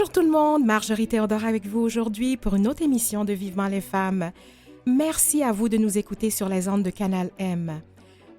Bonjour tout le monde, Marjorie Théodore avec vous aujourd'hui pour une autre émission de Vivement les femmes. Merci à vous de nous écouter sur les ondes de Canal M.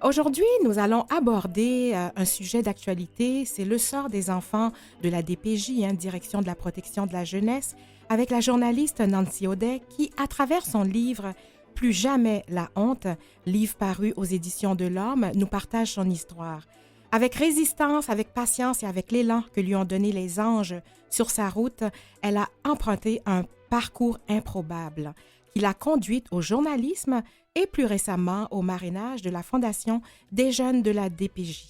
Aujourd'hui, nous allons aborder un sujet d'actualité, c'est le sort des enfants de la DPJ, Direction de la protection de la jeunesse, avec la journaliste Nancy Audet qui, à travers son livre « Plus jamais la honte », livre paru aux éditions de l'Homme, nous partage son histoire. Avec résistance, avec patience et avec l'élan que lui ont donné les anges sur sa route, elle a emprunté un parcours improbable qui l'a conduite au journalisme et plus récemment au marrainage de la Fondation des jeunes de la DPJ.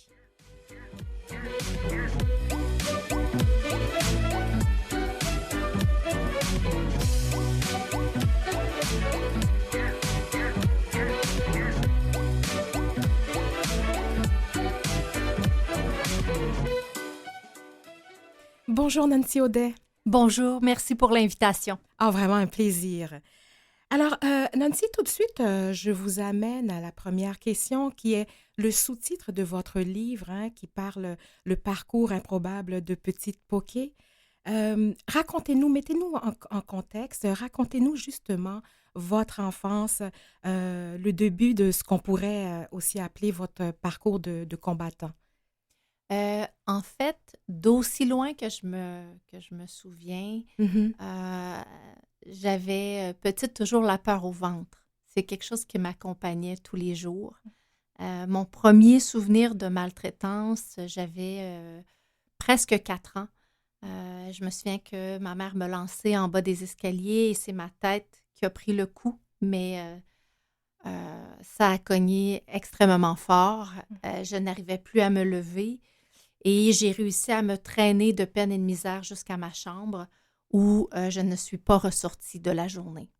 Bonjour Nancy Audet. Bonjour, merci pour l'invitation. Vraiment un plaisir. Alors, Nancy, tout de suite, je vous amène à la première question qui est le sous-titre de votre livre qui parle le parcours improbable de Petite Poké. Racontez-nous, mettez-nous en contexte, racontez-nous justement votre enfance, le début de ce qu'on pourrait aussi appeler votre parcours de combattant. En fait, d'aussi loin que je me souviens, j'avais petite toujours la peur au ventre. C'est quelque chose qui m'accompagnait tous les jours. Mon premier souvenir de maltraitance, j'avais presque 4 ans. Je me souviens que ma mère me lançait en bas des escaliers et c'est ma tête qui a pris le coup, mais ça a cogné extrêmement fort. Je n'arrivais plus à me lever. Et j'ai réussi à me traîner de peine et de misère jusqu'à ma chambre où je ne suis pas ressortie de la journée.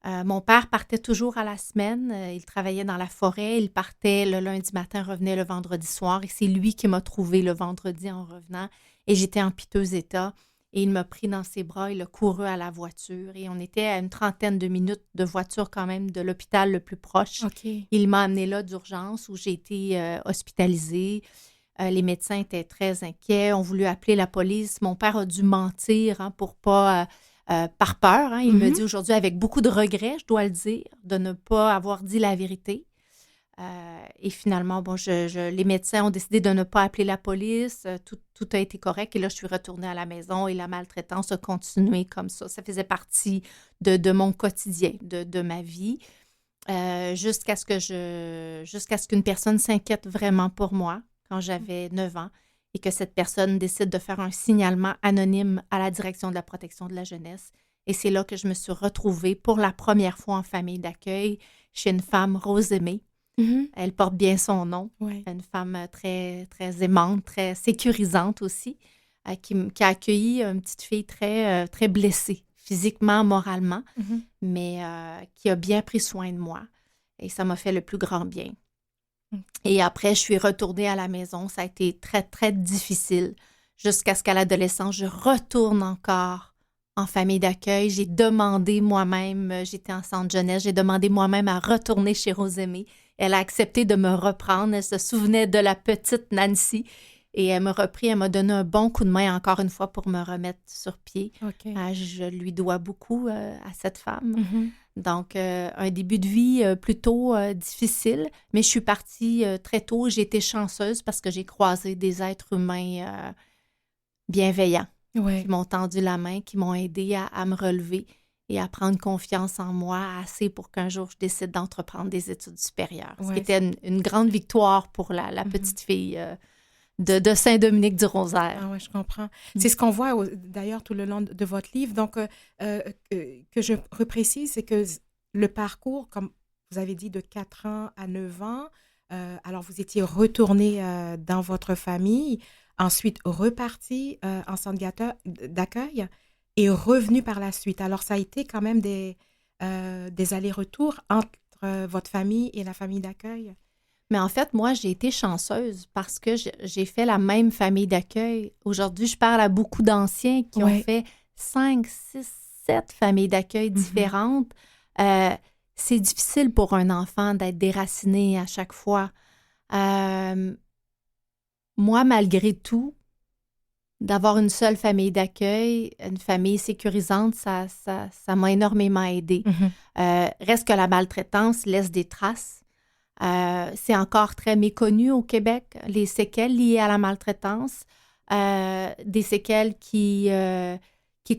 Mon père partait toujours à la semaine. Il travaillait dans la forêt. Il partait le lundi matin, revenait le vendredi soir. Et c'est lui qui m'a trouvée le vendredi en revenant. Et j'étais en piteux état. Et il m'a pris dans ses bras. Il a couru à la voiture. Et on était à une 30aine de minutes de voiture quand même de l'hôpital le plus proche. Okay. Il m'a amenée là d'urgence où j'ai été hospitalisée. Les médecins étaient très inquiets, ont voulu appeler la police. Mon père a dû mentir pour pas, par peur. Il me dit aujourd'hui avec beaucoup de regrets, je dois le dire, de ne pas avoir dit la vérité. Et finalement, les médecins ont décidé de ne pas appeler la police. Tout a été correct. Et là, je suis retournée à la maison et la maltraitance a continué comme ça. Ça faisait partie de mon quotidien, de ma vie, jusqu'à ce qu'une personne s'inquiète vraiment pour moi quand j'avais 9 ans et que cette personne décide de faire un signalement anonyme à la Direction de la protection de la jeunesse. Et c'est là que je me suis retrouvée pour la première fois en famille d'accueil chez une femme, Rosemée. Elle porte bien son nom. Ouais. Une femme très, très aimante, très sécurisante aussi, qui a accueilli une petite fille très, très blessée, physiquement, moralement, mais qui a bien pris soin de moi. Et ça m'a fait le plus grand bien. Et après, je suis retournée à la maison. Ça a été très, très difficile jusqu'à ce qu'à l'adolescence, je retourne encore en famille d'accueil. J'ai demandé moi-même, j'étais en centre jeunesse, j'ai demandé moi-même à retourner chez Rosemée. Elle a accepté de me reprendre. Elle se souvenait de la petite Nancy et elle m'a repris. Elle m'a donné un bon coup de main encore une fois pour me remettre sur pied. Okay. Je lui dois beaucoup à cette femme. Donc, un début de vie plutôt difficile, mais je suis partie très tôt. J'ai été chanceuse parce que j'ai croisé des êtres humains bienveillants qui m'ont tendu la main, qui m'ont aidée à me relever et à prendre confiance en moi assez pour qu'un jour, je décide d'entreprendre des études supérieures. Ce qui était une grande victoire pour la petite fille de Saint-Dominique du Rosaire. Ah ouais, je comprends. C'est ce qu'on voit d'ailleurs tout le long de votre livre. Donc, que je reprécise, c'est que le parcours, comme vous avez dit, de 4 ans à 9 ans, alors vous étiez retourné dans votre famille, ensuite reparti en centre d'accueil et revenu par la suite. Alors, ça a été quand même des allers-retours entre votre famille et la famille d'accueil. Mais en fait, moi, j'ai été chanceuse parce que j'ai fait la même famille d'accueil. Aujourd'hui, je parle à beaucoup d'anciens qui ont fait 5, 6, 7 familles d'accueil différentes. C'est difficile pour un enfant d'être déraciné à chaque fois. Moi, malgré tout, d'avoir une seule famille d'accueil, une famille sécurisante, ça m'a énormément aidée. Reste que la maltraitance laisse des traces. C'est encore très méconnu au Québec, les séquelles liées à la maltraitance, des séquelles qui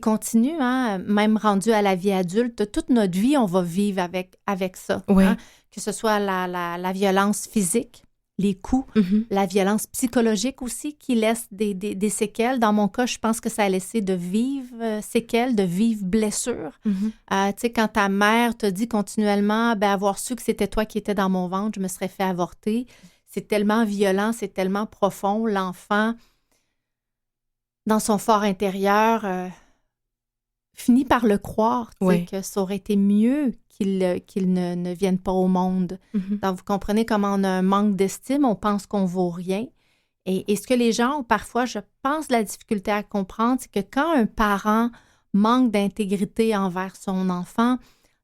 continuent, hein, même rendues à la vie adulte. Toute notre vie, on va vivre avec ça. Oui. Hein, que ce soit la violence physique, les coups, la violence psychologique aussi qui laisse des séquelles. Dans mon cas, je pense que ça a laissé de vives séquelles, de vives blessures. Tu sais, quand ta mère te dit continuellement, avoir su que c'était toi qui étais dans mon ventre, je me serais fait avorter. C'est tellement violent, c'est tellement profond. L'enfant, dans son fort intérieur, finit par le croire, que ça aurait été mieux qu'il ne vienne pas au monde. Donc, vous comprenez comment on a un manque d'estime, on pense qu'on vaut rien. Et ce que les gens ont parfois, je pense, la difficulté à comprendre, c'est que quand un parent manque d'intégrité envers son enfant,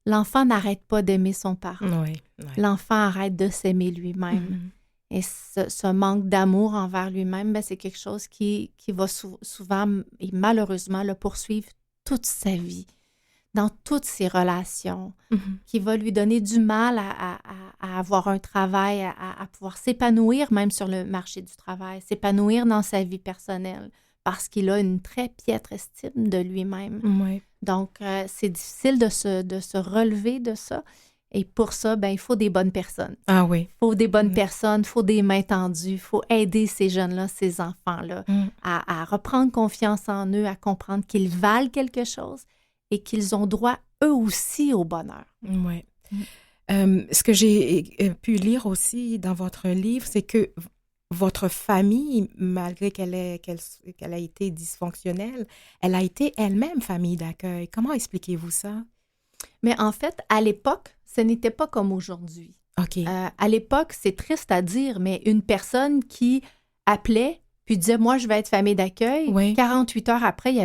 l'enfant n'arrête pas d'aimer son parent. Oui. L'enfant arrête de s'aimer lui-même. Et ce manque d'amour envers lui-même, c'est quelque chose qui va souvent et malheureusement le poursuivre toute sa vie, dans toutes ses relations, qui va lui donner du mal à avoir un travail, à pouvoir s'épanouir même sur le marché du travail, s'épanouir dans sa vie personnelle, parce qu'il a une très piètre estime de lui-même. Oui. Donc, c'est difficile de se relever de ça. Et pour ça, il faut des bonnes personnes. Ah oui. Il faut des bonnes personnes, il faut des mains tendues, il faut aider ces jeunes-là, ces enfants-là, à reprendre confiance en eux, à comprendre qu'ils valent quelque chose et qu'ils ont droit, eux aussi, au bonheur. Oui. Ce que j'ai pu lire aussi dans votre livre, c'est que votre famille, malgré qu'elle a été dysfonctionnelle, elle a été elle-même famille d'accueil. Comment expliquez-vous ça? Mais en fait, à l'époque, ce n'était pas comme aujourd'hui. OK. À l'époque, c'est triste à dire, mais une personne qui appelait puis disait « Moi, je vais être famille d'accueil », 48 heures après, il y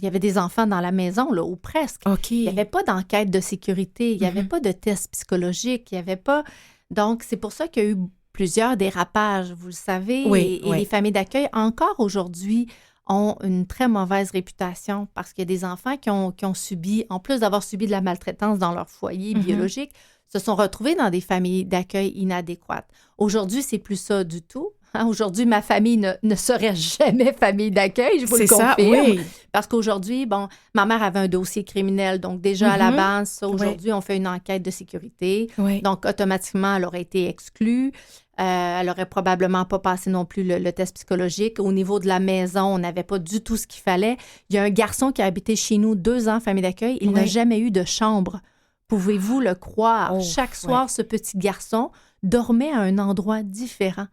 avait des enfants dans la maison, là, ou presque. OK. Il n'y avait pas d'enquête de sécurité, il n'y avait pas de test psychologique, il n'y avait pas... Donc, c'est pour ça qu'il y a eu plusieurs dérapages, vous le savez, et les familles d'accueil, encore aujourd'hui, ont une très mauvaise réputation parce qu'il y a des enfants qui ont subi, en plus d'avoir subi de la maltraitance dans leur foyer biologique, se sont retrouvés dans des familles d'accueil inadéquates. Aujourd'hui, c'est plus ça du tout. Aujourd'hui, ma famille ne serait jamais famille d'accueil, je vous le confirme. C'est ça, parce qu'aujourd'hui, ma mère avait un dossier criminel, donc déjà à la base, aujourd'hui, on fait une enquête de sécurité. Donc, automatiquement, elle aurait été exclue. Elle n'aurait probablement pas passé non plus le test psychologique. Au niveau de la maison, on n'avait pas du tout ce qu'il fallait. Il y a un garçon qui a habité chez nous 2 ans, famille d'accueil. Il n'a jamais eu de chambre. Pouvez-vous le croire? Chaque soir, ce petit garçon dormait à un endroit différent.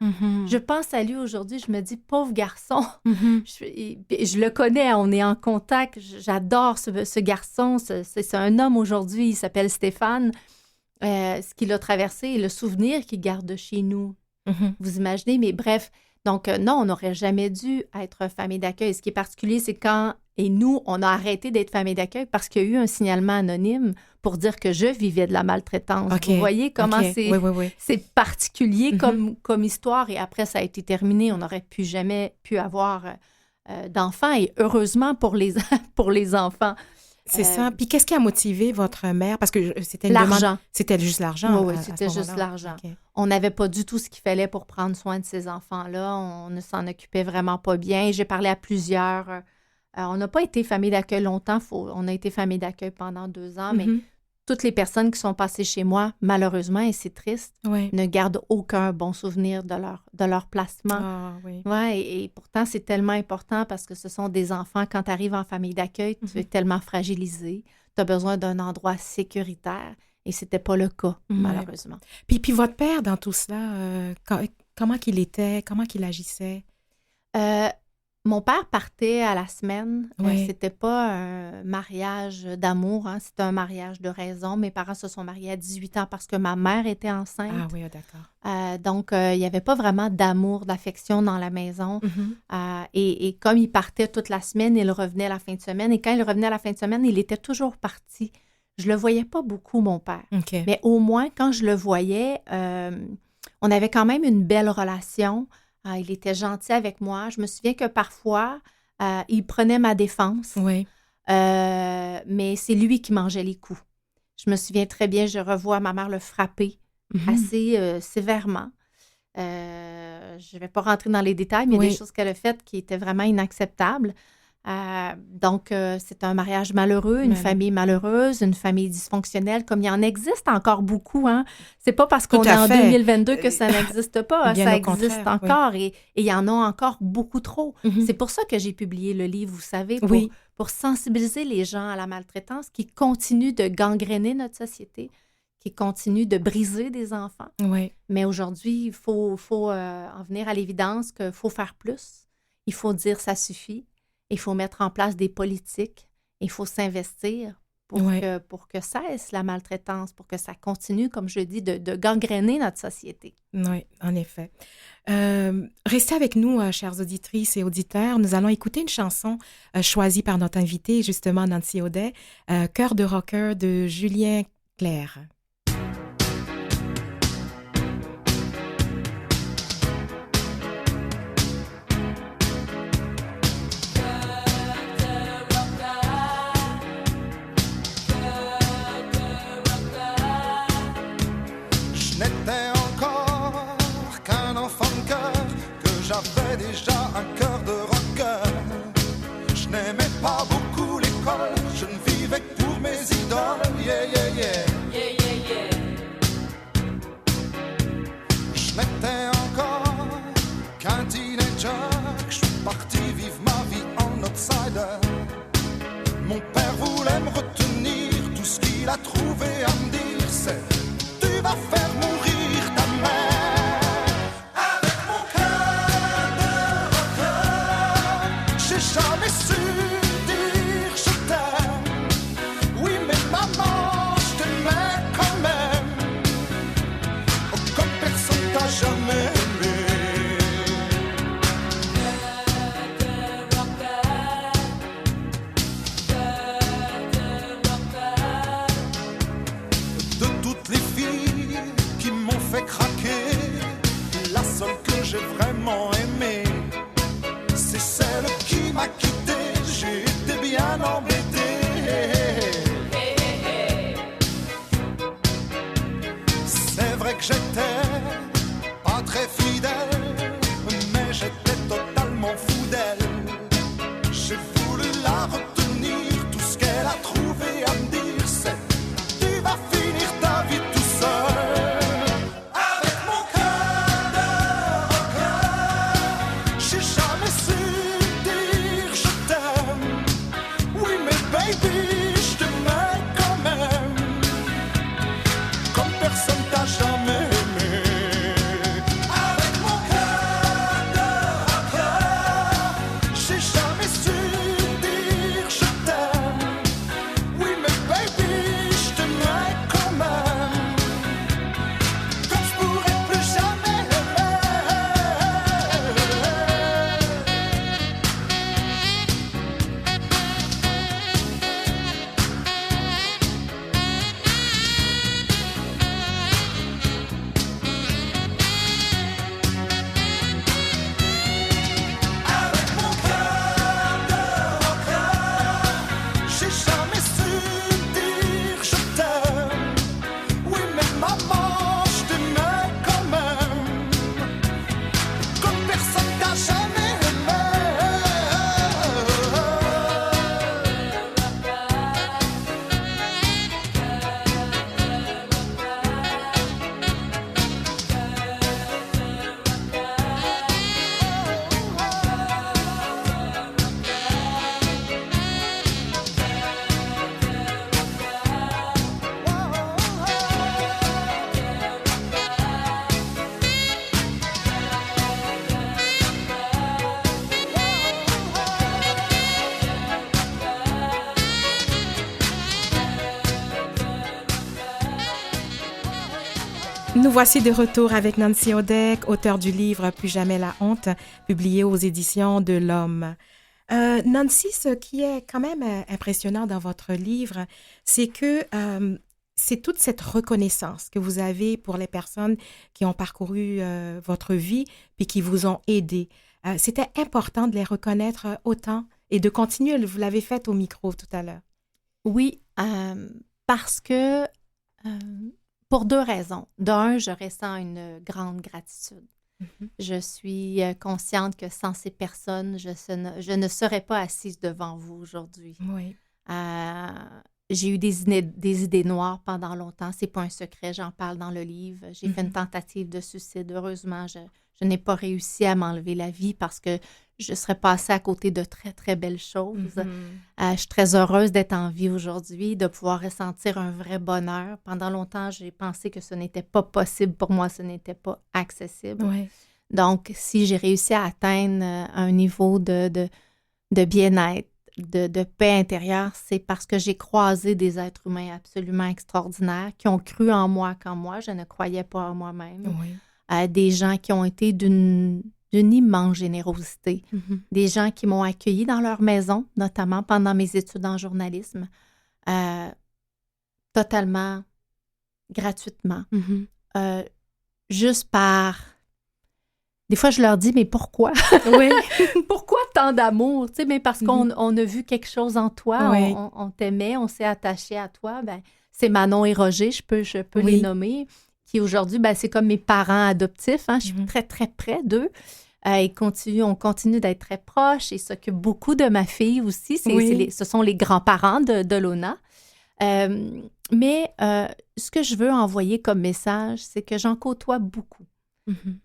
Je pense à lui aujourd'hui, je me dis, pauvre garçon. Je le connais, on est en contact. J'adore ce garçon. C'est un homme aujourd'hui, il s'appelle Stéphane. Ce qu'il a traversé et le souvenir qu'il garde de chez nous. Vous imaginez? Mais bref, donc non, on n'aurait jamais dû être famille d'accueil. Ce qui est particulier, c'est quand, et nous, on a arrêté d'être famille d'accueil parce qu'il y a eu un signalement anonyme pour dire que je vivais de la maltraitance. Vous voyez comment c'est particulier comme histoire, et après, ça a été terminé. On n'aurait jamais pu avoir d'enfants, et heureusement pour les enfants. C'est ça. Puis qu'est-ce qui a motivé votre mère? Parce que c'était l'argent. C'était juste l'argent. Oui, c'était juste l'argent. On n'avait pas du tout ce qu'il fallait pour prendre soin de ces enfants-là. On ne s'en occupait vraiment pas bien. J'ai parlé à plusieurs. On n'a pas été famille d'accueil longtemps. On a été famille d'accueil pendant 2 ans, mais toutes les personnes qui sont passées chez moi, malheureusement, et c'est triste, ne gardent aucun bon souvenir de leur placement. Et pourtant, c'est tellement important parce que ce sont des enfants, quand tu arrives en famille d'accueil, tu es tellement fragilisé, tu as besoin d'un endroit sécuritaire, et c'était pas le cas, malheureusement. Puis votre père, dans tout cela, comment qu'il était, comment qu'il agissait? Mon père partait à la semaine. C'était pas un mariage d'amour, c'était un mariage de raison. Mes parents se sont mariés à 18 ans parce que ma mère était enceinte. Ah oui, d'accord. Donc, il n'y avait pas vraiment d'amour, d'affection dans la maison. Et comme il partait toute la semaine, il revenait la fin de semaine. Et quand il revenait la fin de semaine, il était toujours parti. Je le voyais pas beaucoup, mon père. Mais au moins, quand je le voyais, on avait quand même une belle relation. Il était gentil avec moi. Je me souviens que parfois, il prenait ma défense, Oui. mais c'est lui qui mangeait les coups. Je me souviens très bien, je revois ma mère le frapper Mhm. assez sévèrement. Je ne vais pas rentrer dans les détails, mais il y a Oui. des choses qu'elle a faites qui étaient vraiment inacceptables. Donc, c'est un mariage malheureux, une famille malheureuse, une famille dysfonctionnelle, comme il en existe encore beaucoup. Hein? C'est pas parce qu'on Tout est à en fait. 2022 que ça n'existe pas. Bien Ça au existe contraire, oui. encore et il y en a encore beaucoup trop. Mhm. C'est pour ça que j'ai publié le livre, vous savez, Oui. pour sensibiliser les gens à la maltraitance qui continue de gangréner notre société, qui continue de briser des enfants. Oui. Mais aujourd'hui, il faut en venir à l'évidence qu'il faut faire plus. Il faut dire ça suffit. Il faut mettre en place des politiques. Il faut s'investir Oui. pour que cesse la maltraitance, pour que ça continue, comme je dis, de gangréner notre société. Oui, en effet. Restez avec nous, chères auditrices et auditeurs. Nous allons écouter une chanson choisie par notre invité, justement Nancy Audet, Cœur de rocker de Julien Clerc. Je n'étais encore qu'un enfant de cœur, que j'avais déjà un cœur de rocker. Je n'aimais pas beaucoup l'école, je ne vivais que pour mes idoles. Yeah, yeah, yeah. Yeah, yeah, yeah. Je n'étais encore qu'un teenager, que je suis parti vivre ma vie en outsider. Mon père voulait me retenir, tout ce qu'il a trouvé à me dire c'est: tu vas faire mourir ta mère. Avec mon cœur de rocker, j'ai jamais su dire je t'aime. Oui mais maman, je t'aimais quand même. Oh, comme personne t'a jamais aimé. De toutes les filles qui m'ont fait craquer, la seule que j'ai vraiment aimée, c'est celle qui m'a quitté. J'ai été bien embêté. C'est vrai que j'étais pas très fidèle, mais j'étais totalement fou d'elle. J'ai voulu la retenir, tout ce qu'elle a trouvé à me dire c'est: tu vas finir ta vie tout seul. Avec mon cœur de rocker, j'ai jamais su dire je t'aime. Oui mais baby, je t'aimais quand même. Comme personne t'a jamais aimé. Avec mon cœur de rocker, j'ai jamais su dire je t'aime. Oui mais baby, je t'aimais quand même. Comme je pourrais plus jamais l'aimer. Avec mon cœur de rocker, j'ai jamais su dire je t'aime. Oui mais maman, je t'aimais quand même. Comme personne t'a jamais aimé. Nous voici de retour avec Nancy Audet, auteure du livre Plus jamais la honte, publié aux éditions de l'Homme. Nancy, ce qui est quand même impressionnant dans votre livre, c'est que c'est toute cette reconnaissance que vous avez pour les personnes qui ont parcouru votre vie puis qui vous ont aidé. C'était important de les reconnaître autant et de continuer. Vous l'avez fait au micro tout à l'heure. Oui, parce que pour 2 raisons. D'un, je ressens une grande gratitude. Mm-hmm. Je suis consciente que sans ces personnes, je ne serais pas assise devant vous aujourd'hui. Oui. J'ai eu des idées noires pendant longtemps. C'est pas un secret, j'en parle dans le livre. J'ai fait une tentative de suicide. Heureusement, je n'ai pas réussi à m'enlever la vie parce que je serais passée à côté de très, très belles choses. Je suis très heureuse d'être en vie aujourd'hui, de pouvoir ressentir un vrai bonheur. Pendant longtemps, j'ai pensé que ce n'était pas possible pour moi, ce n'était pas accessible. Oui. Donc, si j'ai réussi à atteindre un niveau de bien-être, de paix intérieure, c'est parce que j'ai croisé des êtres humains absolument extraordinaires qui ont cru en moi quand moi, je ne croyais pas en moi-même. Oui. Des gens qui ont été d'une immense générosité. Mm-hmm. Des gens qui m'ont accueilli dans leur maison, notamment pendant mes études en journalisme, totalement, gratuitement. Mm-hmm. Juste par... Des fois, je leur dis, mais pourquoi? Oui. Pourquoi tant d'amour? Tu sais, mais parce qu'on a vu quelque chose en toi, Oui. on t'aimait, on s'est attaché à toi. Ben, c'est Manon et Roger, je peux Oui. les nommer, qui aujourd'hui, ben, c'est comme mes parents adoptifs. Hein, je suis très, très près d'eux. On continue d'être très proches. Ils s'occupent beaucoup de ma fille aussi. Ce sont les grands-parents de Lona. Mais ce que je veux envoyer comme message, c'est que j'en côtoie beaucoup.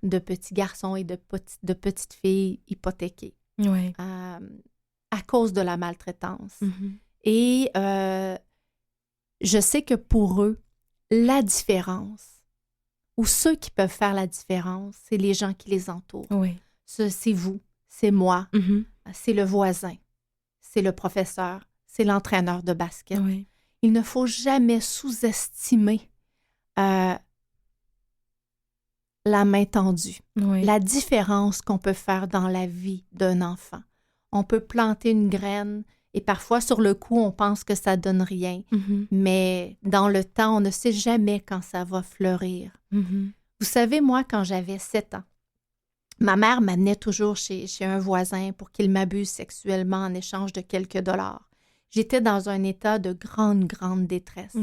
De petits garçons et de petites filles hypothéquées à cause de la maltraitance. Et je sais que pour eux, la différence, ou ceux qui peuvent faire la différence, c'est les gens qui les entourent. C'est vous, c'est moi, c'est le voisin, c'est le professeur, c'est l'entraîneur de basket. Il ne faut jamais sous-estimer la main tendue, la différence qu'on peut faire dans la vie d'un enfant. On peut planter une graine et parfois, sur le coup, on pense que ça donne rien. Mais dans le temps, on ne sait jamais quand ça va fleurir. Vous savez, moi, quand j'avais 7 ans, ma mère m'amenait toujours chez un voisin pour qu'il m'abuse sexuellement en échange de quelques dollars. J'étais dans un état de grande, grande détresse.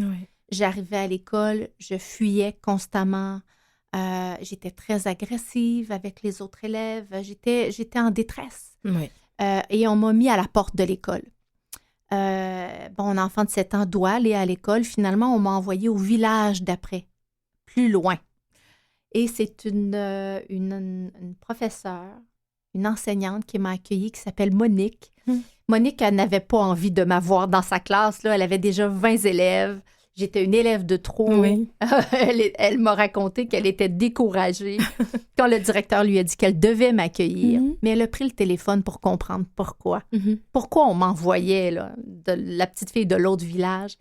J'arrivais à l'école, je fuyais constamment. J'étais très agressive avec les autres élèves. J'étais en détresse. Et on m'a mis à la porte de l'école. Un enfant de 7 ans doit aller à l'école. Finalement, on m'a envoyé au village d'après, plus loin. Et c'est une professeure, une enseignante qui m'a accueillie, qui s'appelle Monique. Monique, elle n'avait pas envie de m'avoir dans sa classe. Là. Elle avait déjà 20 élèves. J'étais une élève de trop. Elle m'a raconté qu'elle était découragée quand le directeur lui a dit qu'elle devait m'accueillir. Mais elle a pris le téléphone pour comprendre pourquoi. Pourquoi on m'envoyait là, de la petite fille de l'autre village.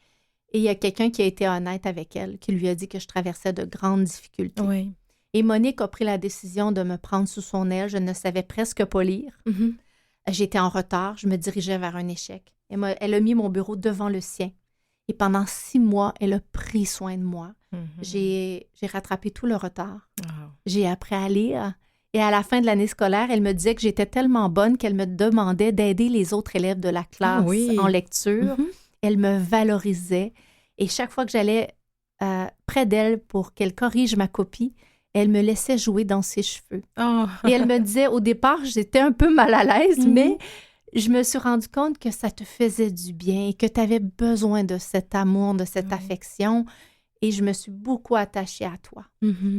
Et il y a quelqu'un qui a été honnête avec elle, qui lui a dit que je traversais de grandes difficultés. Et Monique a pris la décision de me prendre sous son aile. Je ne savais presque pas lire. J'étais en retard. Je me dirigeais vers un échec. Elle a mis mon bureau devant le sien. Et pendant 6 mois, elle a pris soin de moi. J'ai rattrapé tout le retard. J'ai appris à lire. Et à la fin de l'année scolaire, elle me disait que j'étais tellement bonne qu'elle me demandait d'aider les autres élèves de la classe en lecture. Elle me valorisait. Et chaque fois que j'allais près d'elle pour qu'elle corrige ma copie, elle me laissait jouer dans ses cheveux. Et elle me disait, au départ, j'étais un peu mal à l'aise, mais... je me suis rendu compte que ça te faisait du bien et que tu avais besoin de cet amour, de cette affection. Et je me suis beaucoup attachée à toi.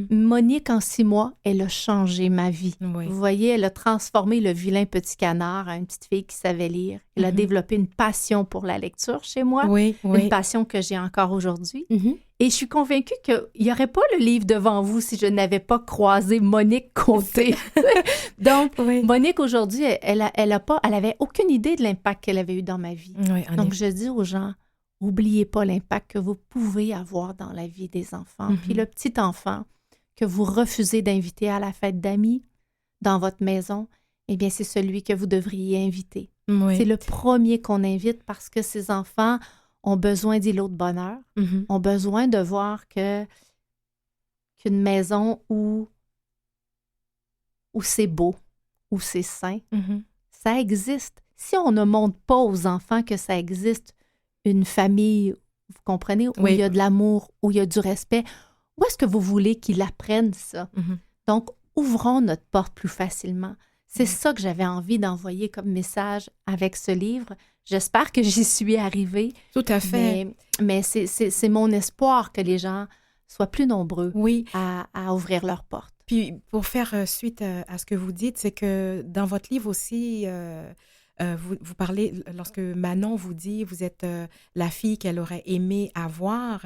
Monique, en 6 mois, elle a changé ma vie. Vous voyez, elle a transformé le vilain petit canard en une petite fille qui savait lire. Elle a développé une passion pour la lecture chez moi, une passion que j'ai encore aujourd'hui. Et je suis convaincue qu'il n'y aurait pas le livre devant vous si je n'avais pas croisé Monique Côté. Donc, Monique, aujourd'hui, elle avait aucune idée de l'impact qu'elle avait eu dans ma vie. Donc, je dis aux gens, n'oubliez pas l'impact que vous pouvez avoir dans la vie des enfants. Puis le petit enfant que vous refusez d'inviter à la fête d'amis dans votre maison, eh bien, c'est celui que vous devriez inviter. C'est le premier qu'on invite parce que ces enfants ont besoin d'îlots de bonheur, ont besoin de voir qu'une maison où c'est beau, où c'est sain, ça existe. Si on ne montre pas aux enfants que ça existe, une famille, vous comprenez, où il y a de l'amour, où il y a du respect, où est-ce que vous voulez qu'ils apprennent ça? Donc, ouvrons notre porte plus facilement. C'est ça que j'avais envie d'envoyer comme message avec ce livre. J'espère que j'y suis arrivée. Tout à fait. Mais c'est mon espoir que les gens soient plus nombreux à ouvrir leurs portes. Puis, pour faire suite à ce que vous dites, c'est que dans votre livre aussi, vous parlez, lorsque Manon vous dit, vous êtes la fille qu'elle aurait aimé avoir,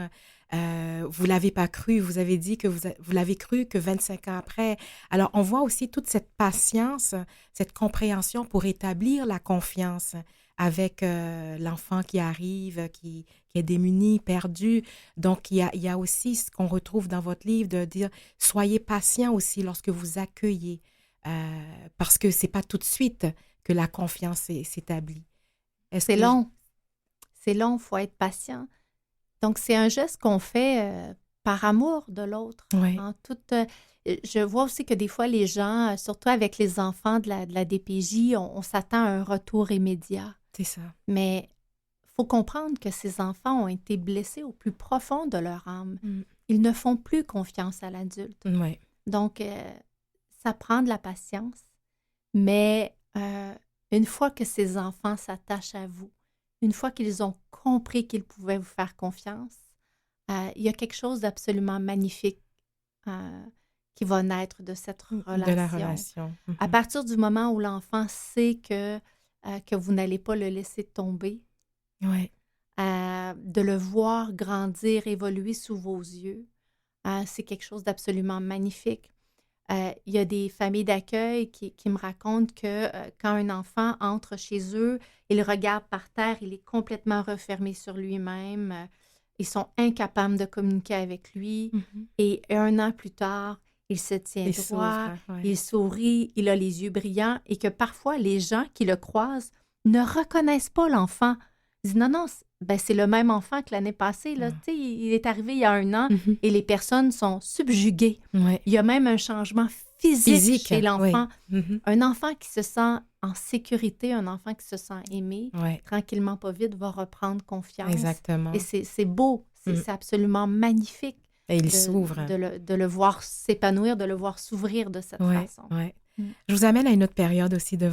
vous ne l'avez pas cru, vous avez dit que vous l'avez cru que 25 ans après. Alors, on voit aussi toute cette patience, cette compréhension pour établir la confiance avec l'enfant qui arrive, qui est démuni, perdu. Donc, il y a aussi ce qu'on retrouve dans votre livre de dire, soyez patient aussi lorsque vous accueillez, parce que ce n'est pas tout de suite que la confiance s'établit. C'est long. C'est long, il faut être patient. Donc, c'est un geste qu'on fait par amour de l'autre. Oui. Je vois aussi que des fois, les gens, surtout avec les enfants de la DPJ, on s'attend à un retour immédiat. C'est ça. Mais il faut comprendre que ces enfants ont été blessés au plus profond de leur âme. Ils ne font plus confiance à l'adulte. Oui. Donc, ça prend de la patience. Mais une fois que ces enfants s'attachent à vous, une fois qu'ils ont compris qu'ils pouvaient vous faire confiance, il y a quelque chose d'absolument magnifique qui va naître de cette relation. De la relation. À partir du moment où l'enfant sait que vous n'allez pas le laisser tomber, de le voir grandir, évoluer sous vos yeux, c'est quelque chose d'absolument magnifique. Il y a des familles d'accueil qui me racontent que quand un enfant entre chez eux, il regarde par terre, il est complètement refermé sur lui-même. Ils sont incapables de communiquer avec lui. Et 1 an plus tard, il se tient droit, il sourit, il a les yeux brillants et que parfois, les gens qui le croisent ne reconnaissent pas l'enfant. Ils disent non, c'est le même enfant que l'année passée. Là. Il est arrivé il y a 1 an et les personnes sont subjuguées. Il y a même un changement physique chez l'enfant. Un enfant qui se sent en sécurité, un enfant qui se sent aimé, tranquillement, pas vite, va reprendre confiance. Exactement. Et c'est beau, c'est absolument magnique. Et il s'ouvre. De le voir s'épanouir, de le voir s'ouvrir de cette façon. Je vous amène à une autre période aussi de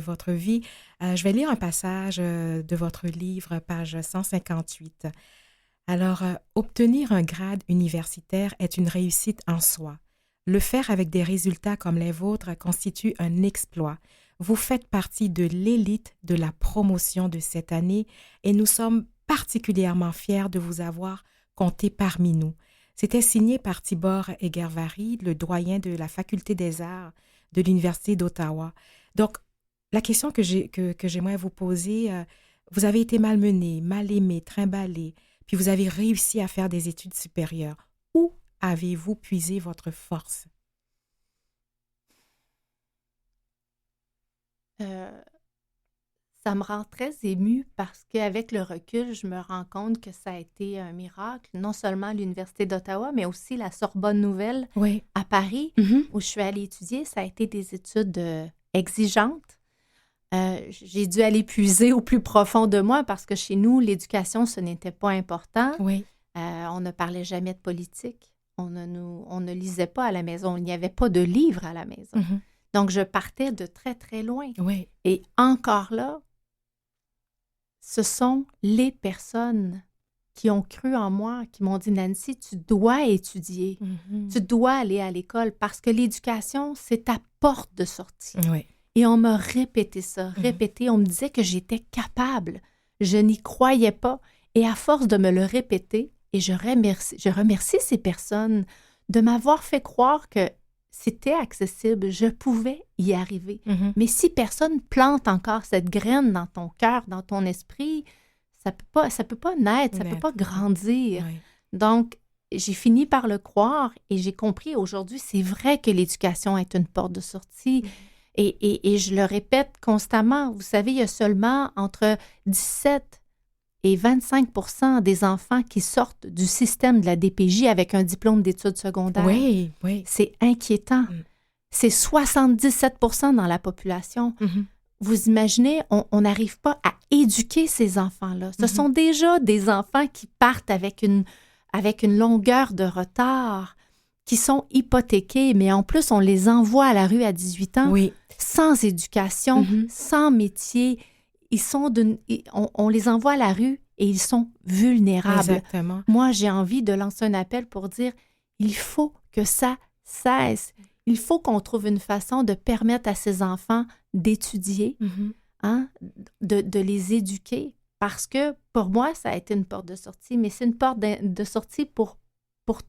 votre vie. Je vais lire un passage de votre livre, page 158. Alors, obtenir un grade universitaire est une réussite en soi. Le faire avec des résultats comme les vôtres constitue un exploit. Vous faites partie de l'élite de la promotion de cette année et nous sommes particulièrement fiers de vous avoir compté parmi nous. C'était signé par Tibor Egervari, le doyen de la Faculté des arts de l'Université d'Ottawa. Donc, la question que j'aimerais vous poser, vous avez été malmené, mal aimé, trimballé, puis vous avez réussi à faire des études supérieures. Où avez-vous puisé votre force? Ça me rend très émue parce qu'avec le recul, je me rends compte que ça a été un miracle, non seulement à l'Université d'Ottawa, mais aussi la Sorbonne Nouvelle à Paris, où je suis allée étudier. Ça a été des études exigeantes. J'ai dû aller puiser au plus profond de moi parce que chez nous, l'éducation, ce n'était pas important. On ne parlait jamais de politique. On ne lisait pas à la maison. Il n'y avait pas de livres à la maison. Donc, je partais de très, très loin. Et encore là, ce sont les personnes qui ont cru en moi, qui m'ont dit « Nancy, tu dois étudier, tu dois aller à l'école parce que l'éducation, c'est ta porte de sortie. » Et on m'a répété ça, on me disait que j'étais capable. Je n'y croyais pas. Et à force de me le répéter, et je remercie ces personnes de m'avoir fait croire que c'était accessible, je pouvais y arriver. Mais si personne plante encore cette graine dans ton cœur, dans ton esprit, ça peut pas naître, ça peut pas grandir. Donc, j'ai fini par le croire et j'ai compris aujourd'hui, c'est vrai que l'éducation est une porte de sortie. Et je le répète constamment. Vous savez, il y a seulement entre 17 et 25% des enfants qui sortent du système de la DPJ avec un diplôme d'études secondaires. Oui, oui. C'est inquiétant. C'est 77% dans la population. Vous imaginez, on n'arrive pas à éduquer ces enfants-là. Ce sont déjà des enfants qui partent avec une longueur de retard, qui sont hypothéqués, mais en plus, on les envoie à la rue à 18 ans, sans éducation, sans métier. On les envoie à la rue et ils sont vulnérables. Exactement. Moi, j'ai envie de lancer un appel pour dire, il faut que ça cesse. Il faut qu'on trouve une façon de permettre à ces enfants d'étudier, de les éduquer. Parce que pour moi, ça a été une porte de sortie, mais c'est une porte de sortie pour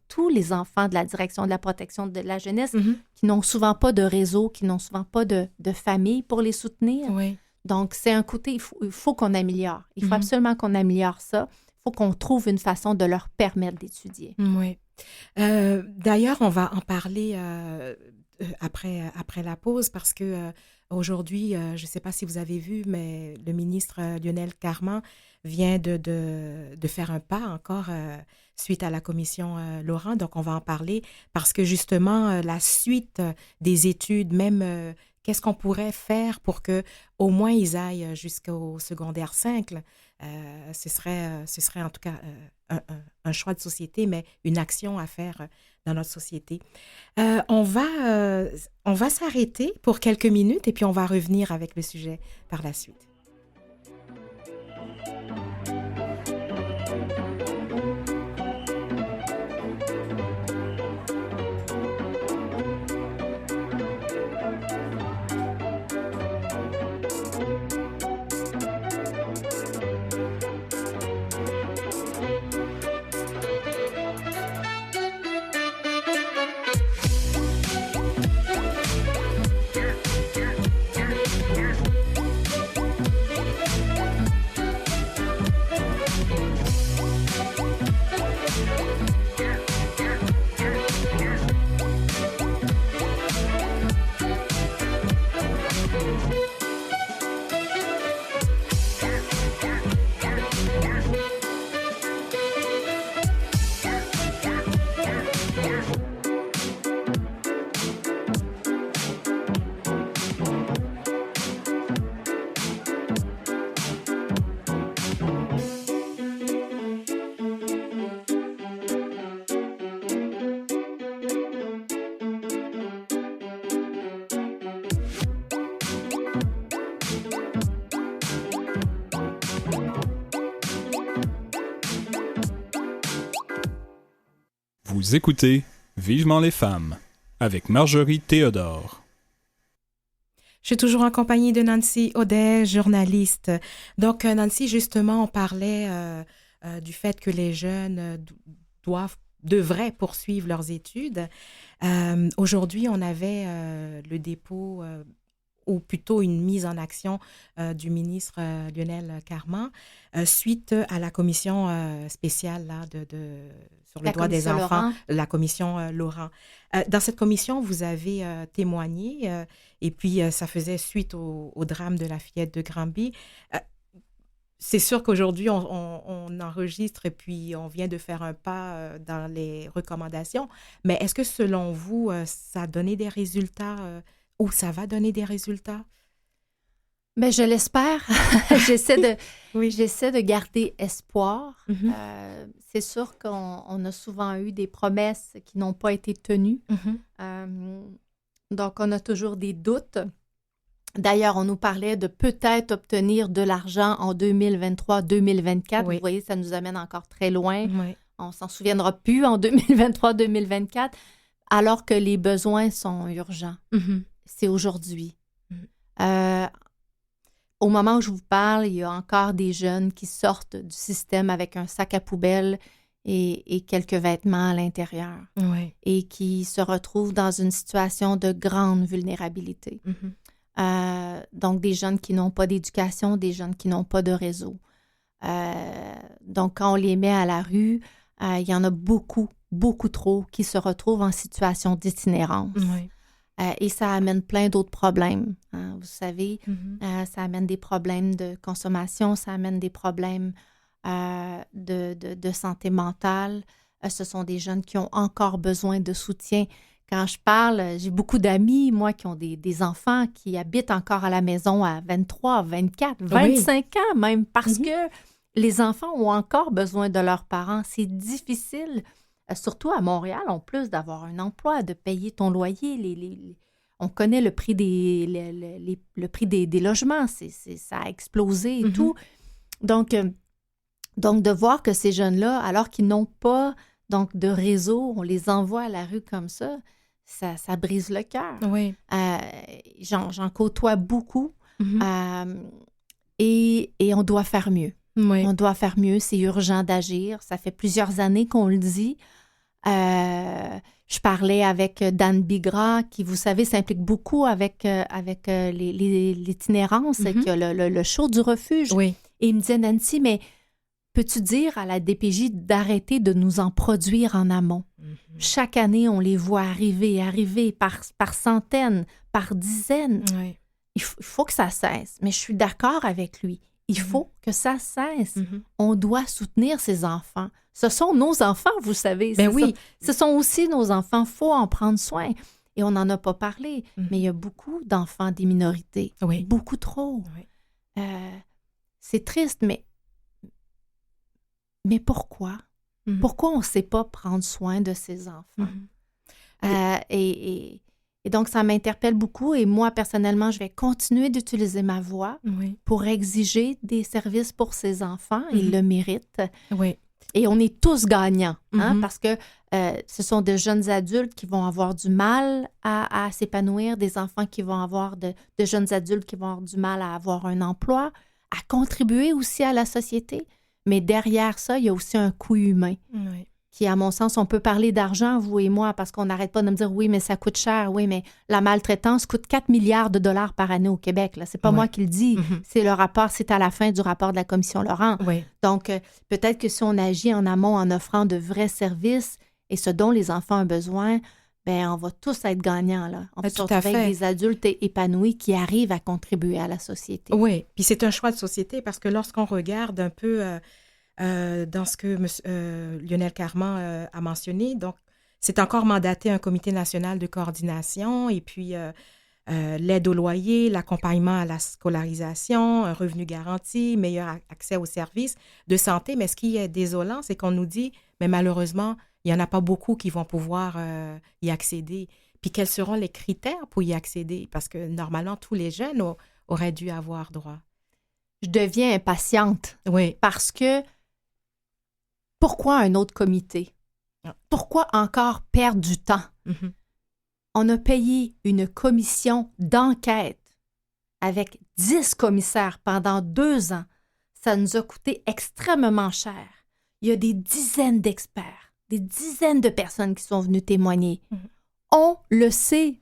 tous les enfants de la direction de la protection de la jeunesse qui n'ont souvent pas de réseau, qui n'ont souvent pas de famille pour les soutenir. Oui. Donc, c'est un côté, il faut qu'on améliore. Il faut absolument qu'on améliore ça. Il faut qu'on trouve une façon de leur permettre d'étudier. Oui. D'ailleurs, on va en parler après la pause parce que aujourd'hui, je ne sais pas si vous avez vu, mais le ministre Lionel Carman vient de faire un pas encore suite à la commission Laurent. Donc, on va en parler parce que justement, la suite des études, même qu'est-ce qu'on pourrait faire pour que au moins ils aillent jusqu'au secondaire 5, ce serait en tout cas un choix de société, mais une action à faire dans notre société. On va s'arrêter pour quelques minutes et puis on va revenir avec le sujet par la suite. Vous écoutez Vivement les femmes avec Marjorie Théodore. Je suis toujours en compagnie de Nancy Audet, journaliste. Donc, Nancy, justement, on parlait du fait que les jeunes devraient poursuivre leurs études. Aujourd'hui, on avait le dépôt, ou plutôt une mise en action du ministre Lionel Carman suite à la commission spéciale là, sur le droit des enfants, Laurent. La commission Laurent. Dans cette commission, vous avez témoigné et puis ça faisait suite au drame de la fillette de Granby. C'est sûr qu'aujourd'hui, on enregistre et puis on vient de faire un pas dans les recommandations, mais est-ce que selon vous, ça a donné des résultats ou ça va donner des résultats? Bien, je l'espère. J'essaie de garder espoir. C'est sûr qu'on a souvent eu des promesses qui n'ont pas été tenues. Donc, on a toujours des doutes. D'ailleurs, on nous parlait de peut-être obtenir de l'argent en 2023-2024. Oui. Vous voyez, ça nous amène encore très loin. Oui. On ne s'en souviendra plus en 2023-2024, alors que les besoins sont urgents. C'est aujourd'hui. Au moment où je vous parle, il y a encore des jeunes qui sortent du système avec un sac à poubelle et quelques vêtements à l'intérieur. Oui. Et qui se retrouvent dans une situation de grande vulnérabilité. Donc, des jeunes qui n'ont pas d'éducation, des jeunes qui n'ont pas de réseau. Donc, quand on les met à la rue, il y en a beaucoup, beaucoup trop qui se retrouvent en situation d'itinérance. Oui. Et ça amène plein d'autres problèmes. Vous savez, ça amène des problèmes de consommation, ça amène des problèmes de santé mentale. Ce sont des jeunes qui ont encore besoin de soutien. Quand je parle, j'ai beaucoup d'amis, moi, qui ont des enfants qui habitent encore à la maison à 23, 24, 25 ans même, parce que les enfants ont encore besoin de leurs parents. C'est difficile, surtout à Montréal, en plus d'avoir un emploi, de payer ton loyer. On connaît le prix le prix des logements. Ça a explosé et tout. Donc, de voir que ces jeunes-là, alors qu'ils n'ont pas de réseau, on les envoie à la rue comme ça brise le cœur. Oui. J'en côtoie beaucoup et on doit faire mieux. Oui. On doit faire mieux, c'est urgent d'agir. Ça fait plusieurs années qu'on le dit. Je parlais avec Dan Bigra, qui, vous savez, s'implique beaucoup avec l'itinérance, qui a le show du refuge. Oui. Et il me disait, Nancy, mais peux-tu dire à la DPJ d'arrêter de nous en produire en amont? Chaque année, on les voit arriver par centaines, par dizaines. Oui. Il faut que ça cesse. Mais je suis d'accord avec lui. Il faut que ça cesse. On doit soutenir ces enfants. Ce sont nos enfants, vous savez. Ben oui. Ce sont aussi nos enfants. Il faut en prendre soin. Et on n'en a pas parlé, mais il y a beaucoup d'enfants des minorités. Oui. Beaucoup trop. Oui. C'est triste, mais pourquoi? Pourquoi on ne sait pas prendre soin de ces enfants? Et donc, ça m'interpelle beaucoup. Et moi, personnellement, je vais continuer d'utiliser ma voix pour exiger des services pour ces enfants. Ils le méritent. Oui. Et on est tous gagnants, parce que ce sont de jeunes adultes qui vont avoir du mal à s'épanouir, des enfants qui vont avoir de jeunes adultes qui vont avoir du mal à avoir un emploi, à contribuer aussi à la société. Mais derrière ça, il y a aussi un coût humain qui, à mon sens, on peut parler d'argent, vous et moi, parce qu'on n'arrête pas de me dire, oui, mais ça coûte cher, oui, mais la maltraitance coûte 4 milliards de dollars par année au Québec. Ce n'est pas moi qui le dis, c'est le rapport, c'est à la fin du rapport de la Commission Laurent. Oui. Donc, peut-être que si on agit en amont en offrant de vrais services et ce dont les enfants ont besoin, bien, on va tous être gagnants, là. On va se retrouver avec des adultes épanouis qui arrivent à contribuer à la société. Oui, puis c'est un choix de société parce que lorsqu'on regarde un peu dans ce que Lionel Carman a mentionné, donc c'est encore mandaté un comité national de coordination et puis l'aide au loyer, l'accompagnement à la scolarisation, un revenu garanti, meilleur accès aux services de santé. Mais ce qui est désolant, c'est qu'on nous dit, mais malheureusement, il n'y en a pas beaucoup qui vont pouvoir y accéder. Puis quels seront les critères pour y accéder? Parce que normalement, tous les jeunes auraient dû avoir droit. Je deviens impatiente. Oui. Parce que pourquoi un autre comité? Pourquoi encore perdre du temps? On a payé une commission d'enquête avec 10 commissaires pendant 2 ans. Ça nous a coûté extrêmement cher. Il y a des dizaines d'experts, des dizaines de personnes qui sont venues témoigner. On le sait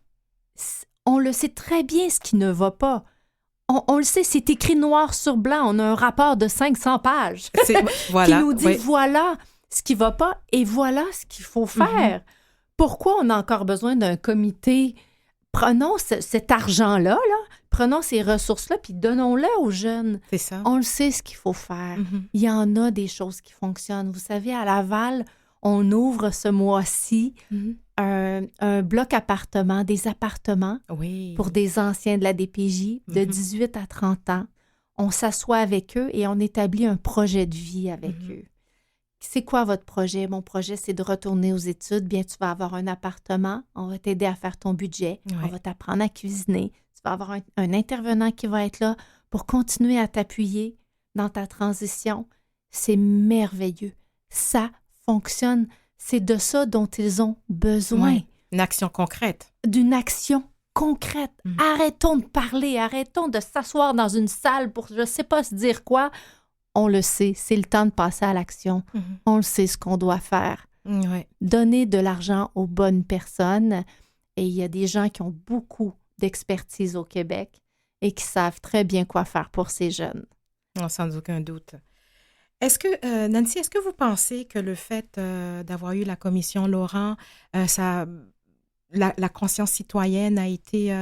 très bien ce qui ne va pas. On le sait, c'est écrit noir sur blanc. On a un rapport de 500 pages voilà, qui nous dit voilà ce qui ne va pas et voilà ce qu'il faut faire. Pourquoi on a encore besoin d'un comité? Prenons cet argent-là, prenons ces ressources-là puis donnons-les aux jeunes. C'est ça. On le sait ce qu'il faut faire. Il y en a des choses qui fonctionnent. Vous savez, à Laval, on ouvre ce mois-ci un bloc appartement, des appartements pour des anciens de la DPJ de 18 à 30 ans. On s'assoit avec eux et on établit un projet de vie avec eux. C'est quoi votre projet? Mon projet, c'est de retourner aux études. Bien, tu vas avoir un appartement. On va t'aider à faire ton budget. On va t'apprendre à cuisiner. Tu vas avoir un intervenant qui va être là pour continuer à t'appuyer dans ta transition. C'est merveilleux. Ça fonctionne. C'est de ça dont ils ont besoin. Oui. Une action concrète. D'une action concrète. Arrêtons de parler. Arrêtons de s'asseoir dans une salle pour je ne sais pas se dire quoi. On le sait, c'est le temps de passer à l'action. On le sait ce qu'on doit faire. Donner de l'argent aux bonnes personnes. Et il y a des gens qui ont beaucoup d'expertise au Québec et qui savent très bien quoi faire pour ces jeunes. Sans aucun doute. Est-ce que, Nancy, est-ce que vous pensez que le fait d'avoir eu la commission Laurent, la conscience citoyenne a été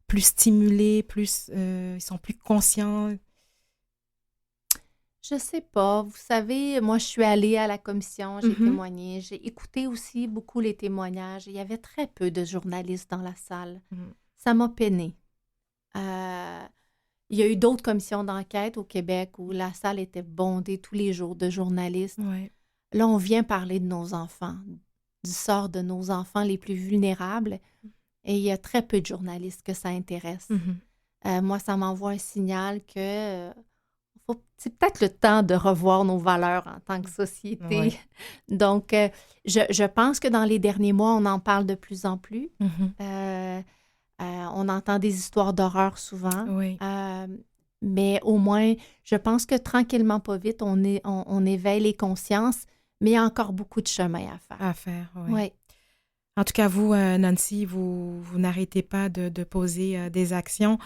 plus stimulée, ils sont plus conscients? Je sais pas. Vous savez, moi, je suis allée à la commission, j'ai témoigné. J'ai écouté aussi beaucoup les témoignages. Il y avait très peu de journalistes dans la salle. Ça m'a peinée. Il y a eu d'autres commissions d'enquête au Québec où la salle était bondée tous les jours de journalistes. Ouais. Là, on vient parler de nos enfants, du sort de nos enfants les plus vulnérables. Et il y a très peu de journalistes que ça intéresse. Moi, ça m'envoie un signal que c'est peut-être le temps de revoir nos valeurs en tant que société. Ouais. Donc, je pense que dans les derniers mois, on en parle de plus en plus. On entend des histoires d'horreur souvent. Oui. Mais au moins, je pense que tranquillement, pas vite, on éveille les consciences, mais il y a encore beaucoup de chemin à faire. À faire, oui. Oui. En tout cas, vous, Nancy, vous n'arrêtez pas de poser des actions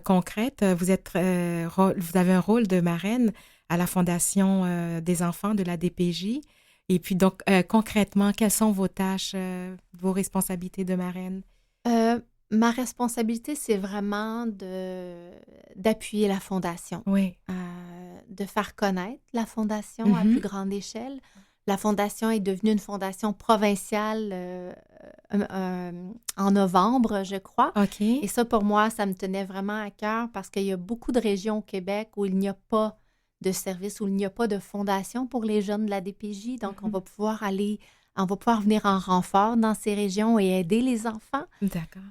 concrètes. Vous avez un rôle de marraine à la Fondation des enfants de la DPJ. Et puis donc, concrètement, quelles sont vos tâches, vos responsabilités de marraine? Ma responsabilité, c'est vraiment d'appuyer la Fondation, Oui. de faire connaître la Fondation à plus grande échelle. La Fondation est devenue une fondation provinciale en novembre, je crois. OK. Et ça, pour moi, ça me tenait vraiment à cœur parce qu'il y a beaucoup de régions au Québec où il n'y a pas de service, où il n'y a pas de fondation pour les jeunes de la DPJ. Donc, on va pouvoir venir en renfort dans ces régions et aider les enfants. D'accord.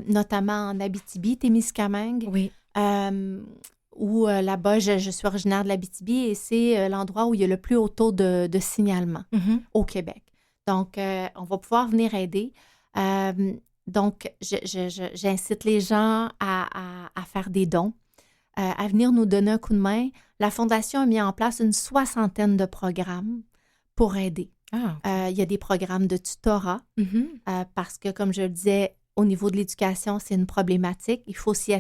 Notamment en Abitibi-Témiscamingue. Oui. Où là-bas, je suis originaire de l'Abitibi et c'est l'endroit où il y a le plus haut taux de signalement au Québec. Donc, on va pouvoir venir aider. Donc, j'incite les gens à faire des dons, à venir nous donner un coup de main. La Fondation a mis en place une 60aine de programmes pour aider. Il y a des programmes de tutorat parce que, comme je le disais, au niveau de l'éducation, c'est une problématique. Il faut s'y